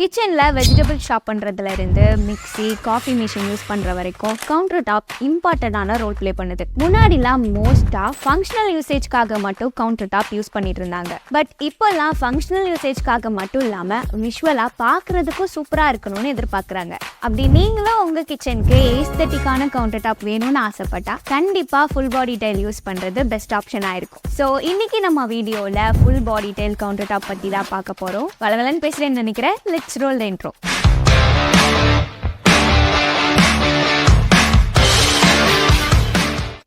கிச்சன்ல vegetable shop பண்றதுல இருந்து மிக்ஸி காஃபி மிஷின் யூஸ் பண்ற வரைக்கும் கவுண்டர் டாப் இம்பார்ட்டன்டான ரோல் பிளே பண்ணுது. முன்னாடிலாம் மோஸ்டா ஃபங்க்ஷனல் யூசேஜ்க்காக மட்டும் கவுண்டர் டாப் யூஸ் பண்ணிட்டு இருந்தாங்க. பட் இப்போல்லாம் ஃபங்க்ஷனல் யூசேஜ்க்காக மட்டும் இல்லாம விஷுவலா பாக்குறதுக்கும் சூப்பரா இருக்கணும்னு எதிர்பார்க்கறாங்க. அப்படி நீங்களும் உங்க கிச்சனுக்கு ஏஸ்தட்டிக்கான கவுண்டர் டாப் வேணும்னு ஆசைப்பட்டா கண்டிப்பா ஃபுல் பாடி டைல் யூஸ் பண்றது பெஸ்ட் ஆப்ஷனா இருக்கும். ஸோ இன்னைக்கு நம்ம வீடியோல full body tile counter top பத்தி தான் பார்க்க போறோம். வளவலன்னு பேசுறேன்னு நினைக்கிறேன். Let's roll the intro.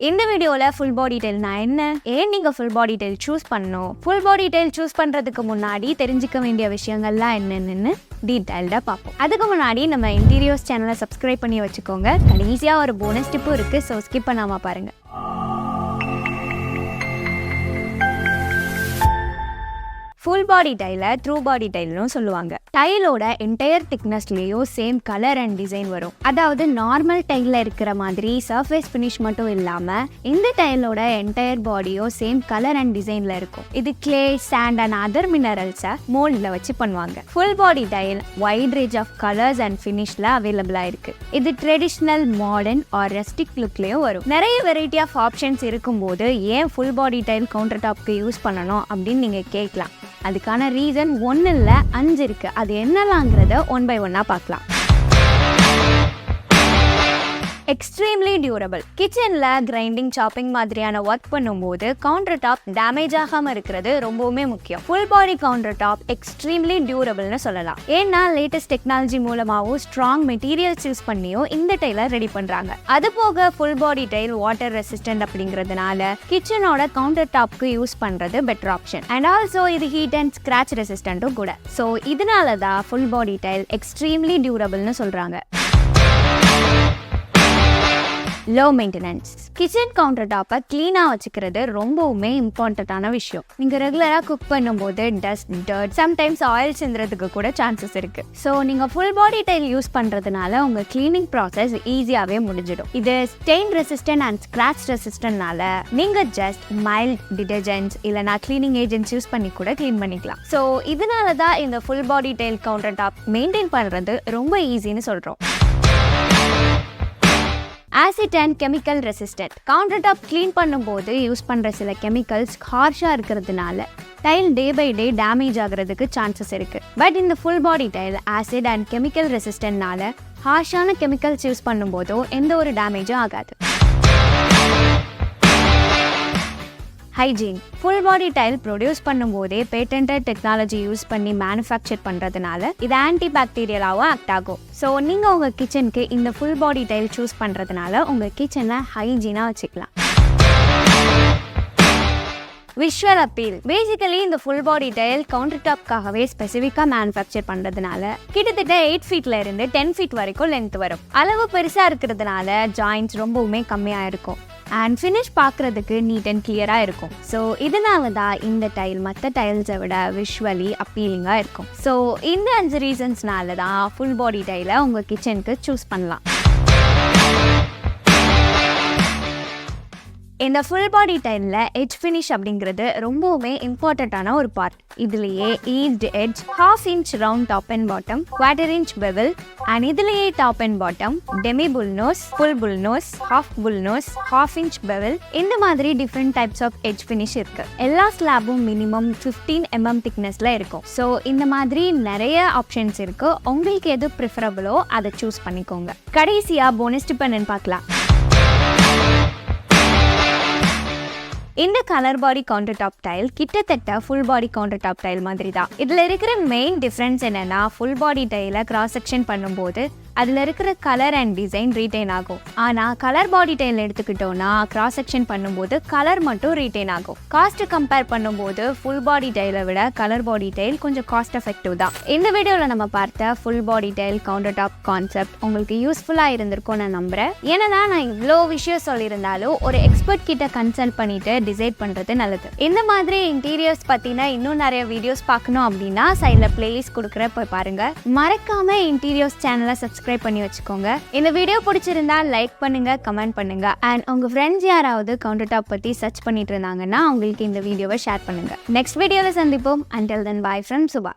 இந்த வீடியோல ஃபுல் பாடி டைல்னா என்ன, ஏன் நீங்க ஃபுல் பாடி டைல் சூஸ் பண்ணணும், ஃபுல் பாடி டைல் சூஸ் பண்றதுக்கு முன்னாடி தெரிஞ்சுக்க வேண்டிய விஷயங்கள்லாம் என்னென்னு டீடைல்டா பார்ப்போம். அதுக்கு முன்னாடி நம்ம இன்டீரியர்ஸ் சேனலை சப்ஸ்கிரைப் பண்ணி வச்சுக்கோங்க. கடைசியா ஒரு போனஸ் டிப்பும் இருக்கு, ஸோ ஸ்கிப் பண்ணாம பாருங்க. ஃபுல் பாடி டைலை த்ரூ பாடி டைல்னு சொல்லுவாங்க. டைலோட என்டையர் திக்னஸ்லேயும் சேம் கலர் அண்ட் டிசைன் வரும். அதாவது நார்மல் டைலில் இருக்கிற மாதிரி சர்ஃபேஸ் ஃபினிஷ் மட்டும் இல்லாமல் இந்த டைலோட என்டையர் பாடியும் சேம் கலர் அண்ட் டிசைனில் இருக்கும். இது கிளே, சாண்ட் அண்ட் அதர் மினரல்ஸை மோல்டில் வச்சு பண்ணுவாங்க. Full body tile wide range of colours and ஃபினிஷில் அவைலபிளாக இருக்கு. இது ட்ரெடிஷ்னல், மாடர்ன் ஆர் ரஸ்டிக் லுக்லேயும் வரும். நிறைய வெரைட்டி ஆஃப் ஆப்ஷன்ஸ் இருக்கும்போது ஏன் ஃபுல் பாடி டைல் கவுண்டர் டாப்க்கு யூஸ் பண்ணணும் அப்படின்னு நீங்கள் கேட்கலாம். அதுக்கான ரீசன் 1 இல்ல 5 இருக்கு. அது என்னலாங்கிறத 1 by 1 பார்க்கலாம். Extremely durable. கிச்சன்ல கிரைண்டிங், சாப்பிங் மாதிரியான ஒர்க் பண்ணும்போது கவுண்டர் டாப் டேமேஜ் ஆகாம இருக்கிறது ரொம்பவுமே முக்கியம். Full body counter top extremely டியூரபிள்னு சொல்லலாம். ஏன்னா லேட்டஸ்ட் டெக்னாலஜி மூலமாகவும் ஸ்ட்ராங் மெட்டீரியல்ஸ் யூஸ் பண்ணியும் இந்த டைலை ரெடி பண்றாங்க. அது போக full body tile water resistant அப்படிங்கிறதுனால கிச்சனோட கவுண்டர் டாப்க்கு யூஸ் பண்றது பெட்டர் ஆப்ஷன். அண்ட் ஆல்சோ இது ஹீட் அண்ட் ஸ்கிராச் ரெசிஸ்டன்ட்டும் கூட. ஸோ இதனால தான் ஃபுல் பாடி டைல் எக்ஸ்ட்ரீம்லி டியூரபிள்னு சொல்றாங்க. Low maintenance. கிச்சன் கவுண்டர் டாப்பை கிளீனாக வச்சுக்கிறது ரொம்பவுமே இம்பார்ட்டண்ட்டான விஷயம். நீங்கள் ரெகுலராக குக் பண்ணும்போது டஸ்ட், டர்ட், சம்டைம்ஸ் ஆயில் சிந்துறதுக்கு கூட சான்சஸ் இருக்கு. ஸோ நீங்கள் ஃபுல் பாடி டைல் யூஸ் பண்ணுறதுனால உங்கள் கிளீனிங் ப்ராசஸ் ஈஸியாகவே முடிஞ்சிடும். இது ஸ்டெயின் ரெசிஸ்டன்ட் அண்ட் ஸ்கிராச் ரெசிஸ்டன்ட்னால நீங்கள் ஜஸ்ட் மைல்ட் டிடர்ஜென்ட்ஸ் இல்லைனா கிளீனிங் ஏஜென்ட்ஸ் யூஸ் பண்ணி கூட கிளீன் பண்ணிக்கலாம். ஸோ இதனால தான் இந்த full body tile counter top maintain பண்ணுறது ரொம்ப ஈஸின்னு சொல்கிறோம். Acid and chemical resistant. Counter top clean பண்ணும்போது யூஸ் பண்ணுற சில கெமிக்கல்ஸ் ஹார்ஷாக இருக்கிறதுனால tile day by day damage ஆகிறதுக்கு சான்சஸ் இருக்கு. பட் இந்த full body tile acid and chemical ரெசிஸ்டன்ட்னால ஹார்ஷான கெமிக்கல்ஸ் யூஸ் பண்ணும்போதோ எந்த ஒரு டேமேஜும் ஆகாது. Hygiene. Full body tile produce பண்ணும்போதே பேட்டன்டட் டெக்னாலஜி யூஸ் பண்ணி மேனுஃபேக்சர் பண்ணுறதுனால இது ஆன்டி பாக்டீரியலாகவும் ஆக்ட் ஆகும். ஸோ நீங்கள் உங்கள் கிச்சனுக்கு இந்த ஃபுல் பாடி டைல் சூஸ் பண்ணுறதுனால உங்கள் கிச்சனை ஹைஜீனாக வச்சுக்கலாம். Visual appeal. பேசிக்கலி இந்த ஃபுல் பாடி டைல் கவுண்டர் டாப்காகவே ஸ்பெசிஃபிக்காக மேனுஃபேக்சர் பண்ணுறதுனால கிட்டத்தட்ட 8 feetல இருந்து 10 feet வரைக்கும் லென்த் வரும். அளவு பெருசாக இருக்கிறதுனால ஜாயின்ட்ஸ் ரொம்பவுமே கம்மியாக இருக்கும். அண்ட் ஃபினிஷ் பார்க்குறதுக்கு நீட் அண்ட் கிளியராக இருக்கும். ஸோ இதனால தான் இந்த டைல் மற்ற டைல்ஸை விட விஷுவலி அப்பீலிங்காக இருக்கும். ஸோ இந்த 5 ரீசன்ஸ்னால தான் ஃபுல் பாடி டைலை உங்கள் கிச்சனுக்கு சூஸ் பண்ணலாம். இந்த ஃபுல் பாடி டைலில் எட்ஜ் ஃபினிஷ் அப்படிங்கிறது ரொம்பவுமே இம்பார்ட்டண்ட்டான ஒரு பார்ட். இதுலேயே eased edge, 1/2 inch round top and bottom, 1/4 inch bevel, and இதுலேயே top and bottom, demi bullnose, full bullnose, half bullnose, 1/2 inch bevel, இந்த மாதிரி different types of edge finish இருக்கு. எல்லா ஸ்லாபும் மினிமம் 15 mm திக்னஸ்ல இருக்கும். So இந்த மாதிரி நிறைய options இருக்கு. உங்களுக்கு எது ப்ரிஃபரபிளோ அதை சூஸ் பண்ணிக்கோங்க. கடைசியா போனஸ் டிப் என்னன்னு பார்க்கலாம். இந்த colour body counter top tile கிட்டத்தட்ட full body counter top tile மாதிரி தான். இதில் இருக்கிற மெயின் டிஃப்ரென்ஸ் என்னன்னா ஃபுல் பாடி டைலை கிராஸ் செக்ஷன் பண்ணும்போது அதில் இருக்கிற கலர் அண்ட் டிசைன் ரீட்டைன் ஆகும். ஆனால் கலர் பாடி டைல் எடுத்துக்கிட்டோன்னா கிராஸ் செக்ஷன் பண்ணும்போது கலர் மட்டும் ரீட்டைன் ஆகும். காஸ்ட் கம்பேர் பண்ணும்போது ஃபுல் பாடி டைலை விட கலர் பாடி டைல் கொஞ்சம் காஸ்ட் எஃபெக்டிவ் தான். இந்த வீடியோவில் நம்ம பார்த்த full body tile counter top concept உங்களுக்கு யூஸ்ஃபுல்லாக இருந்திருக்கும் நான் நம்புறேன். ஏன்னா நான் இவ்வளோ விஷயம் சொல்லியிருந்தாலும் ஒரு எக்ஸ்பர்ட் கிட்ட கன்சல்ட் பண்ணிட்டு டிசைட் பண்ணுறது நல்லது. இந்த மாதிரி இன்டீரியர்ஸ் பற்றின இன்னும் நிறைய வீடியோஸ் பார்க்கணும் அப்படின்னா சைடில் பிளேலிஸ்ட் கொடுக்குற போய் பாருங்க. மறக்காம இன்டீரியர்ஸ் சேனலை சப்ஸ்கிரைப் பண்ணி வச்சுக்கோங்க. இந்த வீடியோ பிடிச்சிருந்தா லைக் பண்ணுங்க, கமெண்ட் பண்ணுங்க. அண்ட் உங்க ஃப்ரெண்ட்ஸ் யாராவது கவுண்டர் டாப் பற்றி சர்ச் பண்ணிட்டு இருந்தாங்கன்னா அவங்களுக்கு இந்த வீடியோவை ஷேர் பண்ணுங்க. நெக்ஸ்ட் வீடியோவில் சந்திப்போம். Until then, bye from Subha.